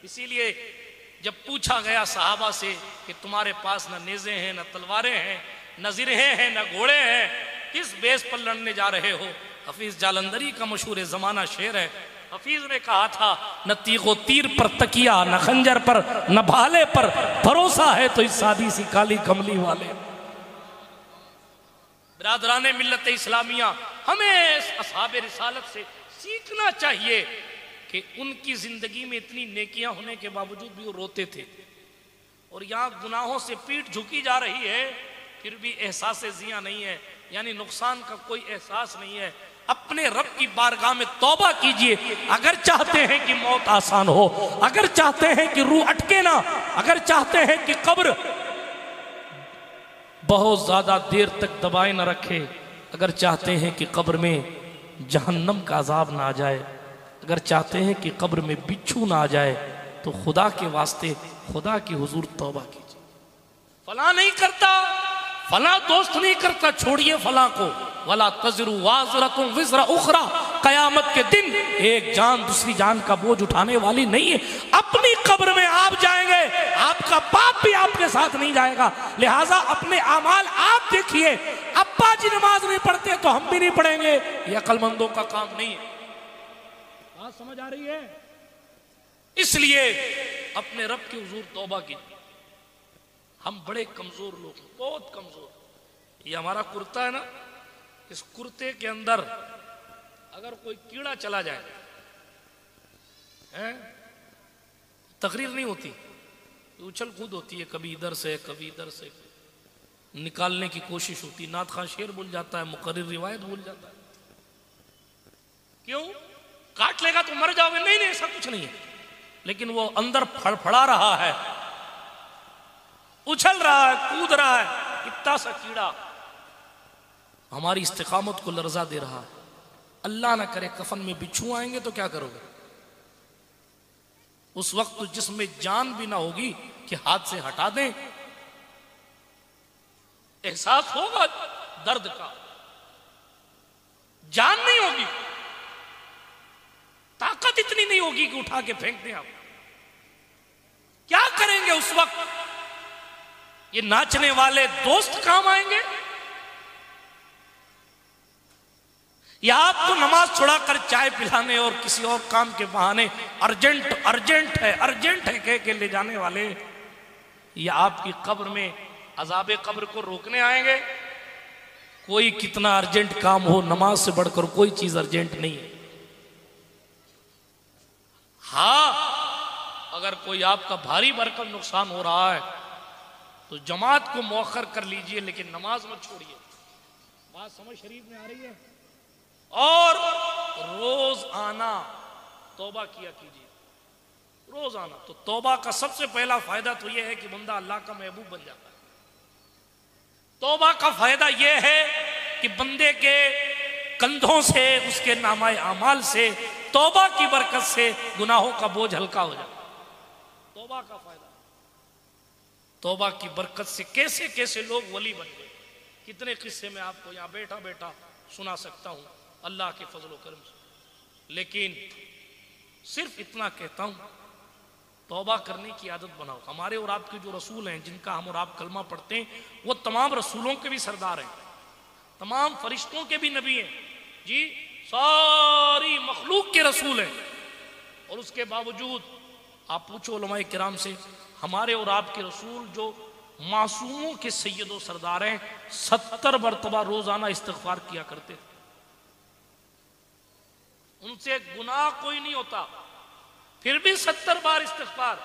इसीलिए जब पूछा गया सहाबा से कि तुम्हारे पास न नेज़े हैं, न तलवारें हैं, न ज़िरहें हैं, न घोड़े हैं, किस बेस पर लड़ने जा रहे हो? हफीज जालंधरी का मशहूर ज़माना शेर है। हफीज ने कहा था, न तीगो तीर पर तकिया, न खंजर पर, न भाले पर भरोसा है तो इस सादी सी काली कमली वाले। बिरादराने मिल्लत इस्लामिया, हमें असहाबे रिसालत से सीखना चाहिए कि उनकी जिंदगी में इतनी नेकियां होने के बावजूद भी वो रोते थे, और यहाँ गुनाहों से पीठ झुकी जा रही है, फिर भी एहसास जिया नहीं है, यानी नुकसान का कोई एहसास नहीं है। अपने रब की बारगाह में तौबा कीजिए। अगर चाहते हैं कि मौत आसान हो, अगर चाहते हैं कि रूह अटके ना, अगर चाहते हैं कि कब्र बहुत ज्यादा देर तक दबाए न रखे, अगर चाहते हैं कि कब्र में जहन्नम का अजाब ना आ जाए, अगर चाहते हैं कि कब्र में बिच्छू ना आ जाए, तो खुदा के वास्ते खुदा की हुजूर तौबा कीजिए। फला नहीं करता, फला दोस्त नहीं करता, छोड़िए फला को। वला तज़रु वाज़रतुन विज़रा उख़रा, कयामत के दिन एक जान दूसरी जान का बोझ उठाने वाली नहीं है। अपनी कब्र में आप जाएंगे, आपका बाप भी आपके साथ नहीं जाएगा। लिहाजा अपने अमाल आप देखिए। अब्बा जी नमाज नहीं पढ़ते तो हम भी नहीं पढ़ेंगे, ये अक्लमंदों का काम नहीं है। बात समझ आ रही है? इसलिए अपने रब के हुजूर तौबा कीजिए। हम बड़े कमजोर लोग हैं, बहुत कमजोर। ये हमारा कुर्ता है ना, इस कुर्ते के अंदर अगर कोई कीड़ा चला जाए, हैं, तकरीर नहीं होती, उछल कूद होती है, कभी इधर से कभी इधर से, निकालने की कोशिश होती। नात खां शेर भूल जाता है, मुकर्रिर रिवायत भूल जाता है। क्यों? काट लेगा तो मर जाओगे? नहीं नहीं, ऐसा कुछ नहीं है, लेकिन वो अंदर फड़फड़ा रहा है, उछल रहा है, कूद रहा है, इतना सा कीड़ा हमारी इस्तिकामत को लर्जा दे रहा है। अल्लाह ना करे कफन में बिच्छू आएंगे तो क्या करोगे? उस वक्त तो जिसमें जान भी ना होगी कि हाथ से हटा दें। एहसास होगा दर्द का, जान नहीं होगी, ताकत इतनी नहीं होगी कि उठा के फेंक दें। आप क्या करेंगे उस वक्त? ये नाचने वाले दोस्त काम आएंगे, या आप तो नमाज छुड़ा कर चाय पिलाने और किसी और काम के बहाने अर्जेंट अर्जेंट है कह के ले जाने वाले, या आपकी कब्र में अजाबे कब्र को रोकने आएंगे? कोई कितना अर्जेंट काम हो, नमाज से बढ़कर कोई चीज अर्जेंट नहीं है। हाँ, अगर कोई आपका भारी भरकम नुकसान हो रहा है तो जमात को मौखर कर लीजिए, लेकिन नमाज मत छोड़िए। बात समझ शरीफ में आ रही है? और रोज आना तौबा किया कीजिए, रोज आना। तो तौबा का सबसे पहला फायदा तो यह है कि बंदा अल्लाह का महबूब बन जाता है। तौबा का फायदा यह है कि बंदे के कंधों से, उसके नामाए अमाल से, तौबा की बरकत से गुनाहों का बोझ हल्का हो जाता है। तौबा का फायदा, तौबा की बरकत से कैसे कैसे लोग वली बन गए। कितने किस्से में आपको यहां बैठा बैठा सुना सकता हूं अल्लाह के फजल करम से। लेकिन सिर्फ इतना कहता हूं, तौबा करने की आदत बनाओ। हमारे और आपके जो रसूल हैं, जिनका हम और आप कलमा पढ़ते हैं, वो तमाम रसूलों के भी सरदार हैं, तमाम फरिश्तों के भी नबी हैं जी, सारी मखलूक के रसूल हैं। और उसके बावजूद आप पूछो उलमाए किराम से, हमारे और आपके रसूल जो मासूमों के सैयदो सरदार हैं, 70 मरतबा रोजाना इस्तिग़फ़ार किया करते थे। उनसे गुनाह कोई नहीं होता, फिर भी 70 बार इस्तिग़फ़ार,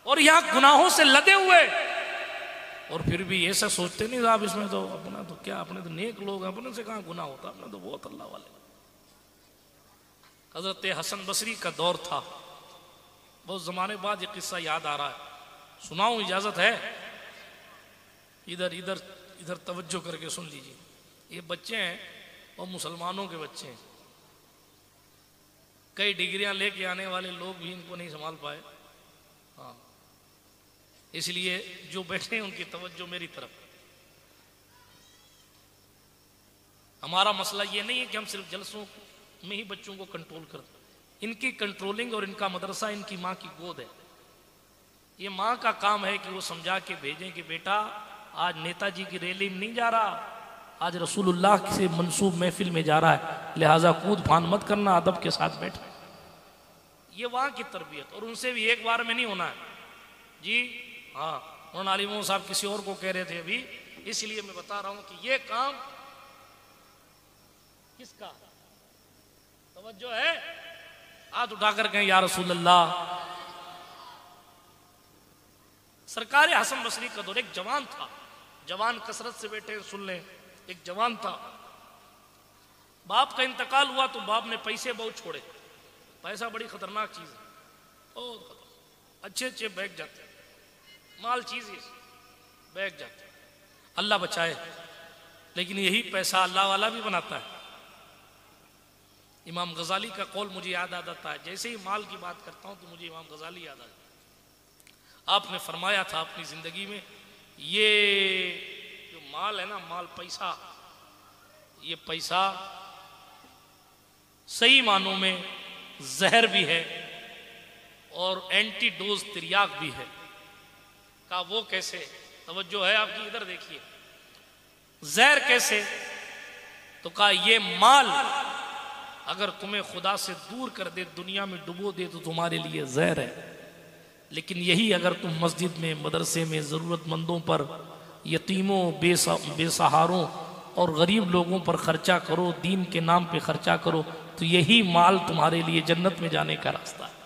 और यहां गुनाहों से लदे हुए, और फिर भी ऐसा सोचते नहीं साहब इसमें तो अपना तो क्या, अपने तो नेक लोग हैं, अपने से कहां गुनाह होता, अपने तो बहुत अल्लाह वाले। हजरत हसन बसरी का दौर था, बहुत जमाने बाद ये किस्सा याद आ रहा है, सुनाऊं? इजाजत है? इधर इधर इधर तवज्जो करके सुन लीजिए। ये बच्चे हैं और मुसलमानों के बच्चे हैं, कई डिग्रियां लेके आने वाले लोग भी इनको नहीं संभाल पाए। हाँ, इसलिए जो बैठे हैं उनकी तवज्जो मेरी तरफ। हमारा मसला ये नहीं है कि हम सिर्फ जलसों में ही बच्चों को कंट्रोल करते, इनकी कंट्रोलिंग और इनका मदरसा इनकी माँ की गोद है। ये माँ का काम है कि वो समझा के भेजें कि बेटा आज नेताजी की रैली में नहीं जा रहा, आज रसूलुल्लाह से मंसूब महफिल में जा रहा है, लिहाजा कूद फान मत करना, अदब के साथ बैठ। ये वहाँ की तरबियत, और उनसे भी एक बार में नहीं होना है जी। हाँ, मौलाना अली मोहम्मद साहब किसी और को कह रहे थे अभी, इसलिए मैं बता रहा हूँ कि ये काम किसका तवज्जो है। हाथ उठाकर कहें या रसूल अल्लाह। सरकार हसन बसरी का दौर, एक जवान था, जवान कसरत से बैठे सुन लें, एक जवान था, बाप का इंतकाल हुआ तो बाप ने पैसे बहुत छोड़े। पैसा बड़ी खतरनाक चीज है, बहुत खतरनाक, अच्छे अच्छे बैग जाते हैं, माल चीज है, बैग जाते हैं, अल्लाह बचाए। लेकिन यही पैसा अल्लाह वाला भी बनाता है। इमाम गजाली का कौल मुझे याद आ जाता है, जैसे ही माल की बात करता हूं तो मुझे इमाम गजाली याद आ जाता है। आपने फरमाया था अपनी जिंदगी में, ये जो माल है ना, माल पैसा, ये पैसा सही मानों में जहर भी है और एंटीडोज तिर्याक भी है। का वो कैसे, तवज्जो है आपकी, इधर देखिए, जहर कैसे? तो कहा ये माल अगर तुम्हें खुदा से दूर कर दे, दुनिया में डुबो दे, तो तुम्हारे लिए जहर है। लेकिन यही अगर तुम मस्जिद में, मदरसे में ज़रूरतमंदों पर, यतीमों, बेसहारों और गरीब लोगों पर खर्चा करो, दीन के नाम पे खर्चा करो, तो यही माल तुम्हारे लिए जन्नत में जाने का रास्ता है।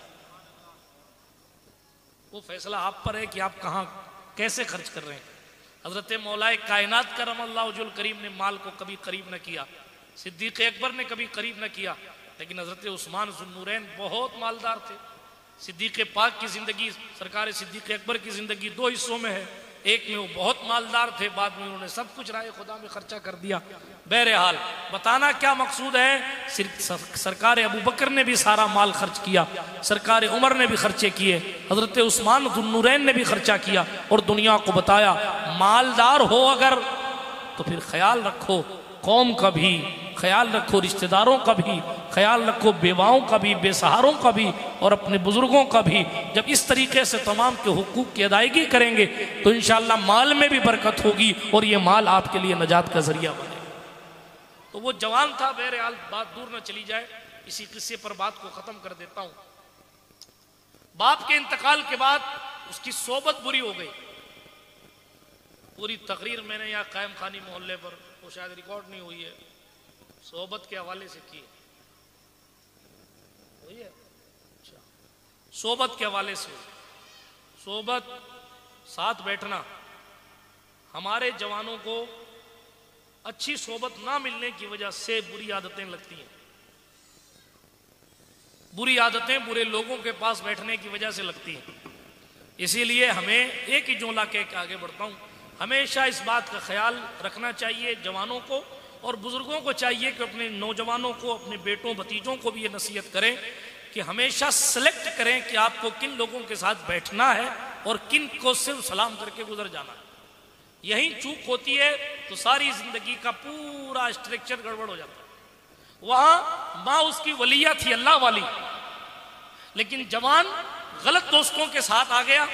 वो फैसला आप पर है कि आप कहाँ कैसे खर्च कर रहे हैं। हजरत मौलाए कायनात करमल्लाहु वजहुल करीम ने माल को कभी करीब न किया, सिद्दीक अकबर ने कभी करीब न किया, लेकिन हजरत उस्मान ज़ुन्नूरैन बहुत मालदार थे। सिद्दीक पाक की जिंदगी, सरकार सिद्दीक अकबर की जिंदगी दो हिस्सों में है, एक में वो बहुत मालदार थे, बाद में उन्होंने सब कुछ राह खुदा में खर्चा कर दिया। बहरहाल बताना क्या मकसूद है, सरकार अबू बकर ने भी सारा माल खर्च किया, सरकार उमर ने भी खर्चे किए, हजरत उस्मान ज़ुन्नूरैन ने भी खर्चा किया और दुनिया को बताया मालदार हो अगर तो फिर ख्याल रखो कौम का भी, ख्याल रखो रिश्तेदारों का भी, ख्याल रखो बेवाओं का भी, बेसहारों का भी और अपने बुजुर्गों का भी। जब इस तरीके से तमाम के हुकूक की अदायगी करेंगे तो इंशाअल्लाह माल में भी बरकत होगी और ये माल आपके लिए नजात का जरिया बनेगा। तो वो जवान था, बहरहाल बात दूर न चली जाए, इसी किस्से पर बात को खत्म कर देता हूं। बाप के इंतकाल के बाद उसकी सोबत बुरी हो गई। पूरी तकरीर मैंने यहाँ कायम खानी मोहल्ले पर, वो शायद रिकॉर्ड नहीं हुई है, सोबत के हवाले से की हुई है। अच्छा, सोबत के हवाले से, सोबत साथ बैठना, हमारे जवानों को अच्छी सोबत ना मिलने की वजह से बुरी आदतें लगती हैं। बुरी आदतें बुरे लोगों के पास बैठने की वजह से लगती हैं। इसीलिए हमें एक ही जोला कह के आगे बढ़ता हूं, हमेशा इस बात का ख्याल रखना चाहिए, जवानों को और बुजुर्गों को चाहिए कि अपने नौजवानों को, अपने बेटों भतीजों को भी ये नसीहत करें कि हमेशा सेलेक्ट करें कि आपको किन लोगों के साथ बैठना है और किन को सिर्फ सलाम करके गुजर जाना है। यही चूक होती है तो सारी जिंदगी का पूरा स्ट्रक्चर गड़बड़ हो जाता है। वहां माँ उसकी वलिया थी, अल्लाह वाली, लेकिन जवान गलत दोस्तों के साथ आ गया,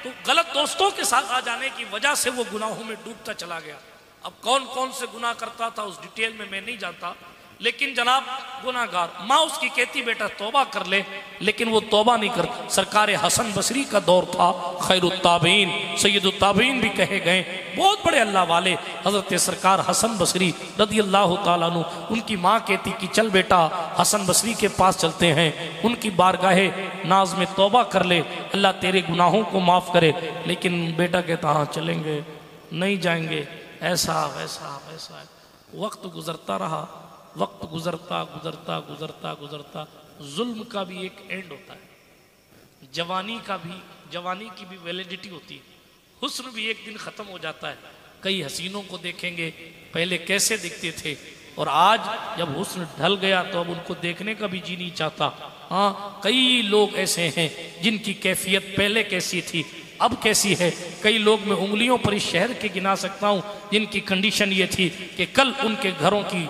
तो गलत दोस्तों के साथ आ जाने की वजह से वो गुनाहों में डूबता चला गया। अब कौन कौन से गुनाह करता था उस डिटेल में मैं नहीं जानता, लेकिन जनाब गुनाहगार, माँ उसकी कहती बेटा तौबा कर ले, लेकिन वो तौबा नहीं करता। सरकार हसन बसरी का दौर था, खैरुत ताबीन, सैयदुत ताबीन भी कहे गए, बहुत बड़े अल्लाह वाले हजरत सरकार हसन बसरी रदी अल्लाह ताला अन्हु, उनकी माँ कहती कि चल बेटा हसन बसरी के पास चलते हैं, उनकी बारगाहे नाज में तौबा कर ले, अल्लाह तेरे गुनाहों को माफ़ करे। लेकिन बेटा कहता हाँ चलेंगे, नहीं जाएंगे, ऐसा वैसा वैसा। वक्त गुजरता रहा, वक्त गुजरता गुजरता गुजरता गुजरता जुल्म का भी एक एंड होता है, जवानी का भी, जवानी की भी वैलिडिटी होती है, हुस्न भी एक दिन ख़त्म हो जाता है। कई हसीनों को देखेंगे पहले कैसे दिखते थे और आज जब हुस्न ढल गया तो अब उनको देखने का भी जी नहीं चाहता। हाँ, कई लोग ऐसे हैं जिनकी कैफियत पहले कैसी थी अब कैसी है। कई लोग मैं उंगलियों पर इस शहर के गिना सकता हूँ जिनकी कंडीशन ये थी कि कल उनके घरों की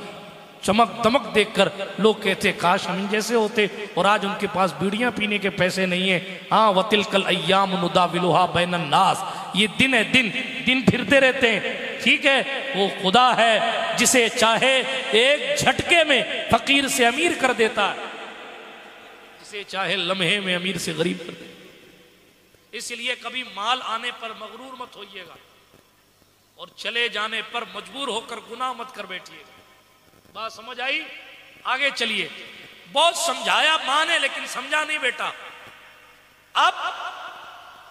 चमक दमक देखकर लोग कहते काश हम जैसे होते, और आज उनके पास बीड़ियां पीने के पैसे नहीं है। हाँ, वतिल कल अय्याम नुदाविलुहा बैनन नास, ये दिन है, दिन फिरते रहते हैं। ठीक है, वो खुदा है जिसे चाहे एक झटके में फकीर से अमीर कर देता है, जिसे चाहे लम्हे में अमीर से गरीब कर दे। इसलिए कभी माल आने पर मगरूर मत होइएगा और चले जाने पर मजबूर होकर गुनाह मत कर बैठिएगा। बात समझ आई? आगे चलिए। बहुत समझाया मां ने, लेकिन समझा नहीं बेटा। अब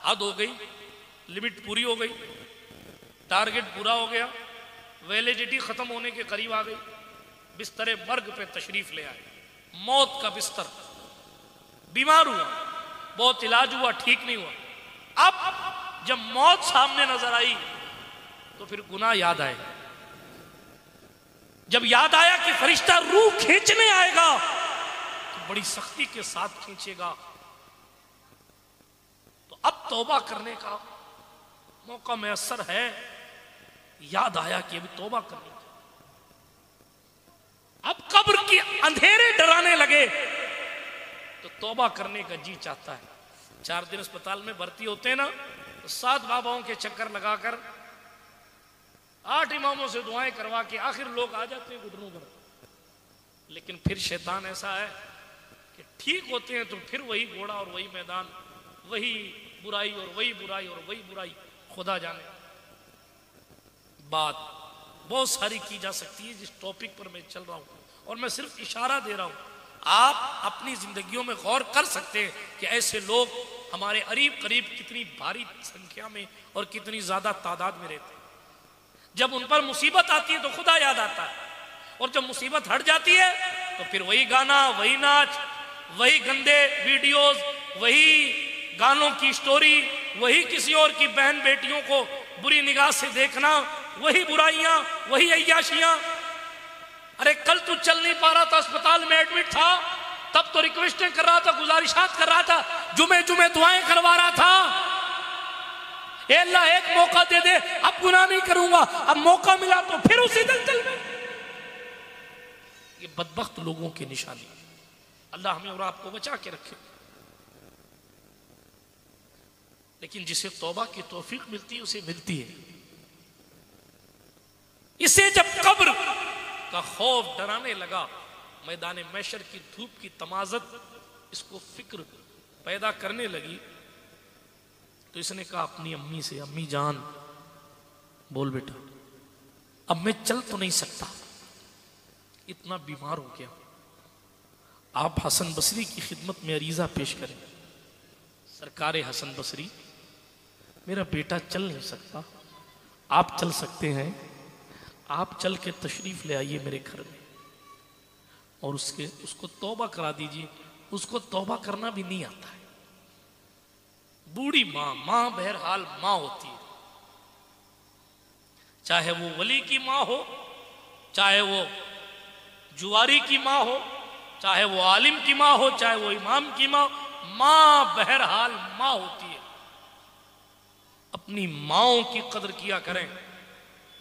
हद हो गई, लिमिट पूरी हो गई, टारगेट पूरा हो गया, वैलिडिटी खत्म होने के करीब आ गई। बिस्तरे मर्ग पे तशरीफ ले आए, मौत का बिस्तर। बीमार हुआ, बहुत इलाज हुआ, ठीक नहीं हुआ। अब जब मौत सामने नजर आई तो फिर गुनाह याद आए। जब याद आया कि फरिश्ता रूह खींचने आएगा तो बड़ी सख्ती के साथ खींचेगा, तो अब तौबा करने का मौका मैसर है। याद आया कि अभी तौबा करनी चाहिए। अब कब्र के अंधेरे डराने लगे तो तौबा करने का जी चाहता है। 4 दिन अस्पताल में भर्ती होते हैं ना, तो 7 बाबाओं के चक्कर लगाकर 8 इमामों से दुआएं करवा के आखिर लोग आ जाते हैं घुटनों पर। लेकिन फिर शैतान ऐसा है कि ठीक होते हैं तो फिर वही घोड़ा और वही मैदान, वही बुराई और वही बुराई और वही बुराई, खुदा जाने। बात बहुत सारी की जा सकती है जिस टॉपिक पर मैं चल रहा हूं, और मैं सिर्फ इशारा दे रहा हूं। आप अपनी जिंदगियों में गौर कर सकते हैं कि ऐसे लोग हमारे करीब करीब कितनी भारी संख्या में और कितनी ज्यादा तादाद में रहते हैं। जब उन पर मुसीबत आती है तो खुदा याद आता है, और जब मुसीबत हट जाती है तो फिर वही गाना, वही नाच, वही गंदे वीडियोस, वही गानों की स्टोरी, वही किसी और की बहन बेटियों को बुरी निगाह से देखना, वही बुराइयां, वही अय्याशियां। अरे कल तू चल नहीं पा रहा था, अस्पताल में एडमिट था, तब तो रिक्वेस्टें कर रहा था, गुजारिशात कर रहा था, जुमे जुमे दुआएं करवा रहा था। ए अल्लाह एक मौका दे दे, अब गुनाह नहीं करूंगा। अब मौका मिला तो फिर उसी दलदल में। ये बदबख्त लोगों की निशानी। अल्लाह हमें और आपको बचा के रखे। लेकिन जिसे तौबा की तौफीक मिलती है उसे मिलती है। इसे जब कब्र का खौफ डराने लगा, मैदान महशर की धूप की तमाजत इसको फिक्र पैदा करने लगी, तो इसने कहा अपनी अम्मी से, अम्मी जान बोल बेटा, अब मैं चल तो नहीं सकता, इतना बीमार हो गया, आप हसन बसरी की खिदमत में अरीजा पेश करें। सरकार हसन बसरी, मेरा बेटा चल नहीं सकता, आप चल सकते हैं, आप चल के तशरीफ ले आइए मेरे घर में, और उसको तौबा करा दीजिए। उसको तौबा करना भी नहीं आता है। बूढ़ी माँ बहरहाल माँ होती है, चाहे वो वली की माँ हो, चाहे वो जुआरी की माँ हो, चाहे वो आलिम की माँ हो, चाहे वो इमाम की माँ बहरहाल माँ होती है। अपनी माँओं की कदर किया करें।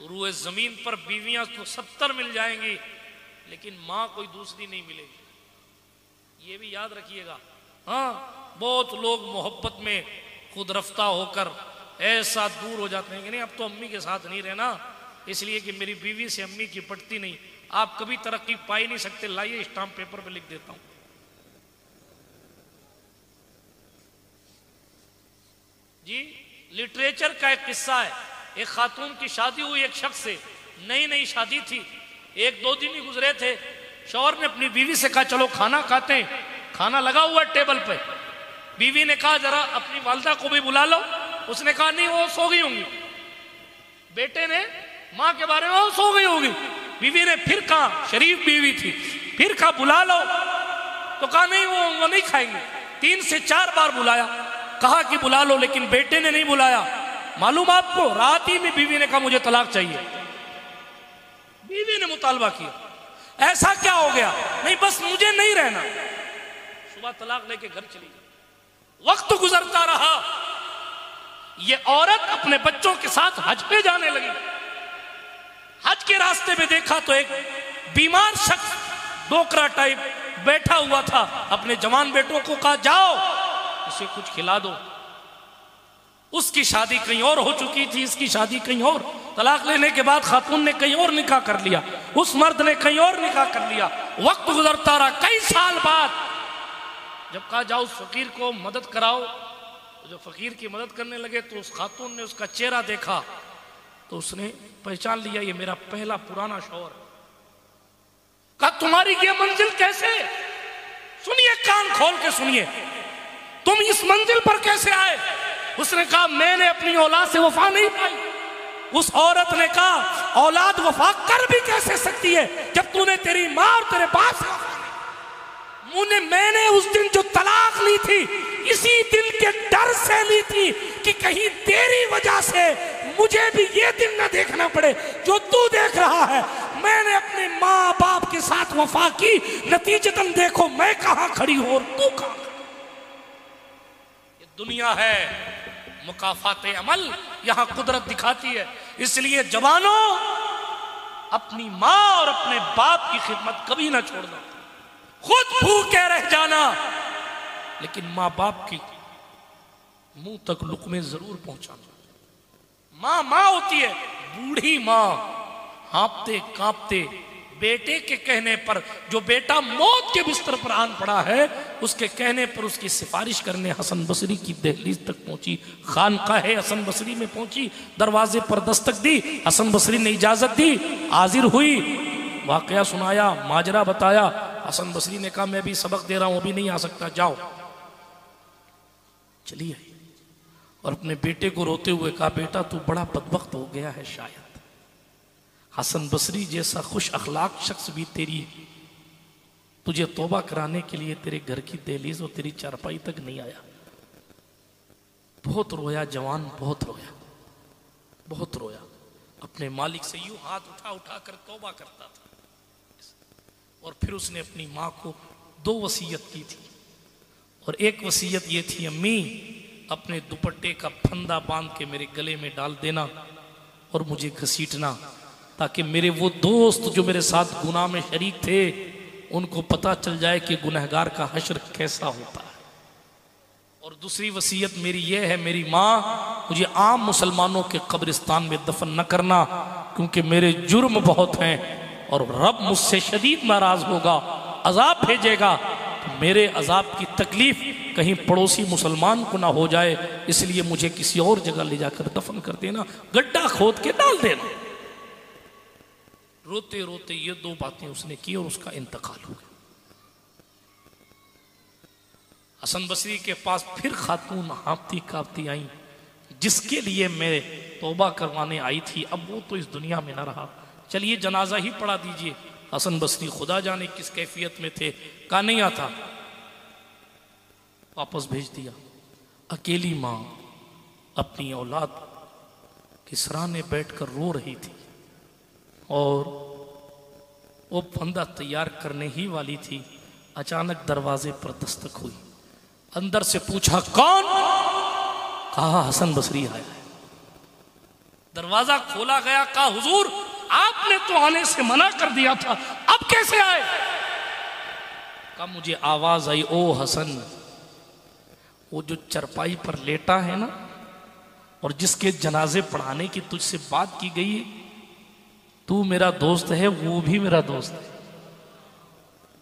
रूए जमीन पर बीवियां तो 70 मिल जाएंगी, लेकिन माँ कोई दूसरी नहीं मिलेगी, ये भी याद रखिएगा। हाँ, बहुत लोग मोहब्बत में खुद रफ्ता होकर ऐसा दूर हो जाते हैं कि नहीं अब तो अम्मी के साथ नहीं रहना, इसलिए कि मेरी बीवी से अम्मी की पटती नहीं। आप कभी तरक्की पा ही नहीं सकते। लाइए स्टाम्प पेपर पे लिख देता हूं। जी, लिटरेचर का एक किस्सा है। एक खातून की शादी हुई एक शख्स से, नई शादी थी, 1-2 दिन ही गुजरे थे। शौहर ने अपनी बीवी से कहा चलो खाना खाते हैं। खाना लगा हुआ टेबल पे। बीवी ने कहा जरा अपनी वालिदा को भी बुला लो। उसने कहा नहीं, वो सो गई होंगी। बेटे ने माँ के बारे में, वो सो गई होगी। बीवी ने फिर कहा, शरीफ बीवी थी, फिर कहा बुला लो, तो कहा नहीं वो नहीं खाएंगे। 3 से 4 बार बुलाया, कहा कि बुला लो, लेकिन बेटे ने नहीं बुलाया। मालूम आपको, रात ही में बीवी ने कहा मुझे तलाक चाहिए। बीवी ने मुतालबा किया, ऐसा क्या हो गया? नहीं बस मुझे नहीं रहना। सुबह तलाक लेके घर चली गई। वक्त गुजरता रहा, ये औरत अपने बच्चों के साथ हज पे जाने लगी। हज के रास्ते में देखा तो एक बीमार शख्स डोकरा टाइप बैठा हुआ था, अपने जवान बेटों को कहा जाओ इसे कुछ खिला दो। उसकी शादी कहीं और हो चुकी थी, इसकी शादी कहीं और। तलाक लेने के बाद खातून ने कहीं और निकाह कर लिया, उस मर्द ने कहीं और निकाह कर लिया। वक्त गुजरता रहा, कई साल बाद जब कहा जाओ उस फकीर को मदद कराओ, तो जब फकीर की मदद करने लगे तो उस खातून ने उसका चेहरा देखा तो उसने पहचान लिया ये मेरा पहला पुराना शौहर। कहा तुम्हारी ये मंजिल कैसे? सुनिए, कान खोल के सुनिए, तुम इस मंजिल पर कैसे आए? उसने कहा मैंने अपनी औलाद से वफा नहीं पाई। उस औरत ने कहा औलाद वफा कर भी कैसे सकती है जब तूने तेरी माँ और तेरे बाप से वफा नहीं। मैंने उस दिन जो तलाक ली थी इसी दिन के डर से ली थी कि कहीं तेरी वजह से मुझे भी ये दिन न देखना पड़े जो तू देख रहा है। मैंने अपने माँ बाप के साथ वफा की, नतीजतन देखो मैं कहां खड़ी हूं और तू कहां। ये दुनिया है मुकाफाते अमल, यहां कुदरत दिखाती है। इसलिए जवानों, अपनी माँ और अपने बाप की खिदमत कभी ना छोड़ना। खुद भूखे रह जाना लेकिन माँ बाप की मुंह तक लुकमे जरूर पहुंचाना। माँ माँ होती है, बूढ़ी माँ हाँपते कांपते बेटे के कहने पर, जो बेटा मौत के बिस्तर पर आन पड़ा है उसके कहने पर उसकी सिफारिश करने हसन बसरी की दहलीज तक पहुंची। खानकाहे हसन बसरी में पहुंची, दरवाजे पर दस्तक दी, हसन बसरी ने इजाजत दी, हाजिर हुई, वाकया सुनाया, माजरा बताया। हसन बसरी ने कहा मैं भी सबक दे रहा हूं, अभी नहीं आ सकता, जाओ। चली आई और अपने बेटे को रोते हुए कहा बेटा तू बड़ा बदबख्त हो गया है, शायद हसन बसरी जैसा खुश अखलाक शख्स भी तुझे तौबा कराने के लिए तेरे घर की दहलीज और तेरी चारपाई तक नहीं आया। बहुत रोया जवान, बहुत रोया, बहुत रोया। अपने मालिक से यूं हाथ उठा उठा कर तौबा करता था। और फिर उसने अपनी माँ को 2 वसीयत की थी और एक वसीयत ये थी अम्मी अपने दुपट्टे का फंदा बांध के मेरे गले में डाल देना और मुझे घसीटना, ताकि मेरे वो दोस्त जो मेरे साथ गुनाह में शरीक थे उनको पता चल जाए कि गुनहगार का हश्र कैसा होता है। और दूसरी वसीयत मेरी ये है, मेरी माँ मुझे आम मुसलमानों के कब्रिस्तान में दफन न करना, क्योंकि मेरे जुर्म बहुत हैं और रब मुझसे शदीद नाराज होगा, अजाब भेजेगा, तो मेरे अजाब की तकलीफ कहीं पड़ोसी मुसलमान को ना हो जाए, इसलिए मुझे किसी और जगह ले जाकर दफन कर देना, गड्ढा खोद के डाल देना। रोते रोते ये 2 बातें उसने की और उसका इंतकाल हो गया। हसन बसरी के पास फिर खातून हाँपती कांपती आई, जिसके लिए मैं तौबा करवाने आई थी, अब वो तो इस दुनिया में ना रहा, चलिए जनाजा ही पढ़ा दीजिए। हसन बसरी खुदा जाने किस कैफियत में थे, कहा नहीं आता, वापस भेज दिया। अकेली माँ अपनी औलाद के सराहने बैठकर रो रही थी और वो फंदा तैयार करने ही वाली थी। अचानक दरवाजे पर दस्तक हुई, अंदर से पूछा कौन? कहा हसन बसरी आया है। दरवाजा खोला गया, कहा हुजूर आपने तो आने से मना कर दिया था, अब कैसे आए? कहा मुझे आवाज आई, ओ हसन, वो जो चरपाई पर लेटा है ना और जिसके जनाजे पढ़ाने की तुझसे बात की गई है, तू मेरा दोस्त है, वो भी मेरा दोस्त है,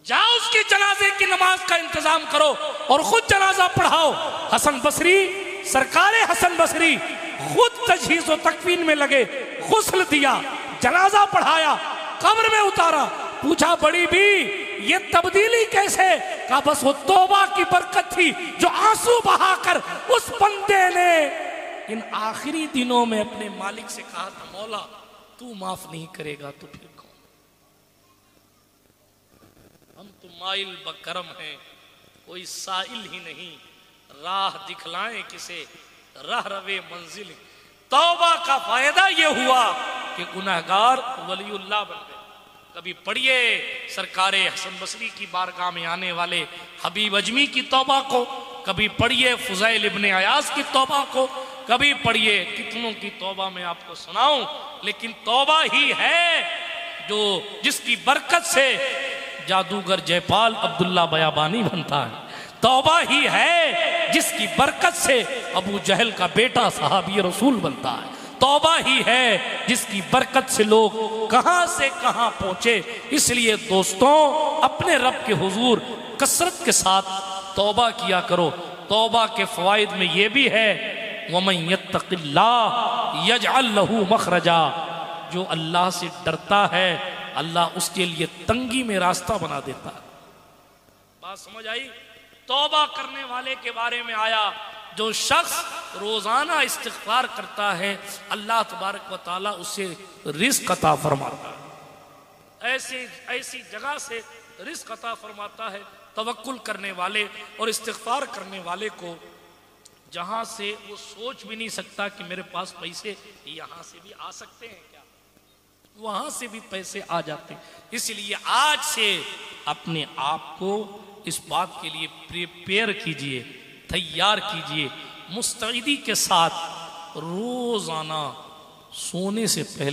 जाओ उसके जनाजे की नमाज का इंतजाम करो और खुद जनाजा पढ़ाओ। हसन बसरी, सरकारे हसन बसरी खुद तजहीज व तकफीन में लगे, गुस्ल दिया, जनाजा पढ़ाया, कब्र में उतारा। पूछा बड़ी भी ये तब्दीली कैसे? कहा बस वो तौबा की बरकत थी जो आंसू बहाकर उस बंदे ने इन आखिरी दिनों में अपने मालिक से कहा था, मौला तू माफ नहीं करेगा तो फिर कौन? हम तो माइल बकरम हैं, कोई साइल ही नहीं, राह दिखलाएं किसे, राह रवे मंजिल। तौबा का फायदा यह हुआ कि गुनहगार वलीउल्लाह बन गए। कभी पढ़िए सरकारे हसन बसरी की बारगाह में आने वाले हबीब अजमी की तौबा को, कभी पढ़िए फुज़ैल इब्ने अयाज की तौबा को, कभी पढ़िए, कितनों की तौबा मैं आपको सुनाऊं, लेकिन तौबा ही है जो जिसकी बरकत से जादूगर जयपाल अब्दुल्ला बयाबानी बनता है। तौबा ही है जिसकी बरकत से अबू जहल का बेटा सहाबी रसूल बनता है। तौबा ही है जिसकी बरकत से लोग कहां से कहां पहुंचे। इसलिए दोस्तों, अपने रब के हुजूर कसरत के साथ तौबा किया करो। तौबा के फवाइद में यह भी है, वमन यत्तकिल्लाह यजअल लहू मखरजा, जो अल्लाह से डरता है अल्लाह उसके लिए तंगी में रास्ता बना देता है। बात समझ आई? तौबा करने वाले के बारे में आया, जो शख्स रोजाना इस्तिग़फ़ार करता है अल्लाह तबारक व तआला उसे रिज़्क़ अता फरमाता है। ऐसी जगह से रिज़्क़ अता फरमाता है। तवक्कुल करने वाले और इस्तिग़फ़ार करने वाले को जहां से वो सोच भी नहीं सकता कि मेरे पास पैसे यहां से भी आ सकते हैं क्या, वहां से भी पैसे आ जाते हैं। इसलिए आज से अपने आप को इस बात के लिए प्रिपेयर कीजिए, तैयार कीजिए, मुस्तैदी के साथ रोजाना सोने से पहले